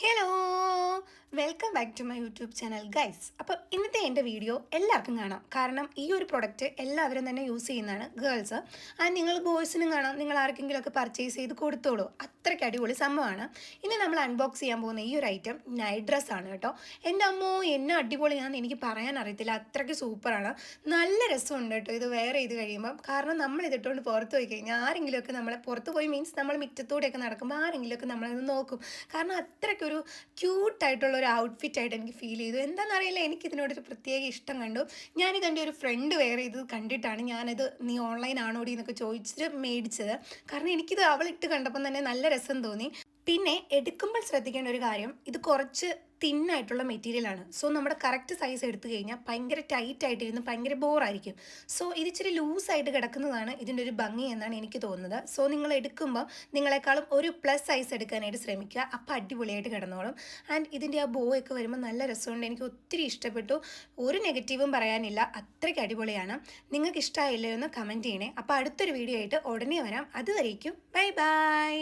Hello welcome back to my YouTube channel guys. അപ്പോൾ ഇന്നത്തെ എൻ്റെ വീഡിയോ എല്ലാവർക്കും കാണാം. കാരണം ഈ ഒരു പ്രൊഡക്റ്റ് എല്ലാവരും തന്നെ യൂസ് ചെയ്യുന്നതാണ് ഗേൾസ്. ആൻഡ് നിങ്ങൾ ബോയ്സിനും കാണാം, നിങ്ങൾ ആർക്കെങ്കിലുമൊക്കെ പർച്ചേസ് ചെയ്ത് കൊടുത്തോളൂ. അത്രയ്ക്ക് അടിപൊളി സംഭവമാണ്. ഇനി നമ്മൾ അൺബോക്സ് ചെയ്യാൻ പോകുന്ന ഈ ഒരു ഐറ്റം നൈറ്റ് ഡ്രസ്സാണ് കേട്ടോ. എൻ്റെ അമ്മോ എന്നെ അടിപൊളിയാണെന്ന് എനിക്ക് പറയാൻ അറിയത്തില്ല, അത്രയ്ക്ക് സൂപ്പറാണ്. നല്ല രസമുണ്ട് കേട്ടോ ഇത് വെയർ ചെയ്ത് കഴിയുമ്പം. കാരണം നമ്മൾ ഇതിട്ടുകൊണ്ട് പുറത്ത് പോയി കഴിഞ്ഞാൽ ആരെങ്കിലുമൊക്കെ നമ്മളെ പുറത്ത് പോയി മീൻസ് നമ്മൾ മിറ്റത്തൂടെയൊക്കെ നടക്കുമ്പോൾ ആരെങ്കിലുമൊക്കെ നമ്മളത് നോക്കും. കാരണം അത്രയ്ക്കൊരു ക്യൂട്ടായിട്ടുള്ള ഒരു ഔട്ട്ഫിറ്റായിട്ട് എനിക്ക് ഫീൽ ചെയ്തു. എന്താണെന്നറിയില്ല, എനിക്കിതിനോടൊരു പ്രത്യേക ഇഷ്ടം കണ്ടു. ഞാനിതെൻ്റെ ഒരു ഫ്രണ്ട് വെയർ ചെയ്ത് കണ്ടിട്ടാണ് ഞാനത് നീ ഓൺലൈൻ ആണോടി എന്നൊക്കെ ചോദിച്ചിട്ട് മേടിച്ചത്. കാരണം എനിക്കിത് അവളിട്ട് കണ്ടപ്പം തന്നെ നല്ല രസം തോന്നി. പിന്നെ എടുക്കുമ്പോൾ ശ്രദ്ധിക്കേണ്ട ഒരു കാര്യം, ഇത് കുറച്ച് തിന്നായിട്ടുള്ള മെറ്റീരിയലാണ്. സോ നമ്മുടെ കറക്റ്റ് സൈസ് എടുത്തു കഴിഞ്ഞാൽ ഭയങ്കര ടൈറ്റ് ആയിട്ടിരുന്ന് ഭയങ്കര ബോറായിരിക്കും. സോ ഇത് ഇച്ചിരി ലൂസായിട്ട് കിടക്കുന്നതാണ് ഇതിൻ്റെ ഒരു ഭംഗി എന്നാണ് എനിക്ക് തോന്നുന്നത്. സോ നിങ്ങൾ എടുക്കുമ്പോൾ നിങ്ങളെക്കാളും ഒരു പ്ലസ് സൈസ് എടുക്കാനായിട്ട് ശ്രമിക്കുക. അപ്പോൾ അടിപൊളിയായിട്ട് കിടന്നോളും. ആൻഡ് ഇതിൻ്റെ ആ ബോ ഒക്കെ വരുമ്പോൾ നല്ല രസമുണ്ട്, എനിക്ക് ഒത്തിരി ഇഷ്ടപ്പെട്ടു. ഒരു നെഗറ്റീവും പറയാനില്ല, അത്രയ്ക്ക് അടിപൊളിയാണ്. നിങ്ങൾക്ക് ഇഷ്ടമായില്ലേ എന്ന് കമൻറ്റ് ചെയ്യണേ. അപ്പോൾ അടുത്തൊരു വീഡിയോ ആയിട്ട് ഉടനെ വരാം. അതുവരേക്കും ബൈ ബൈ.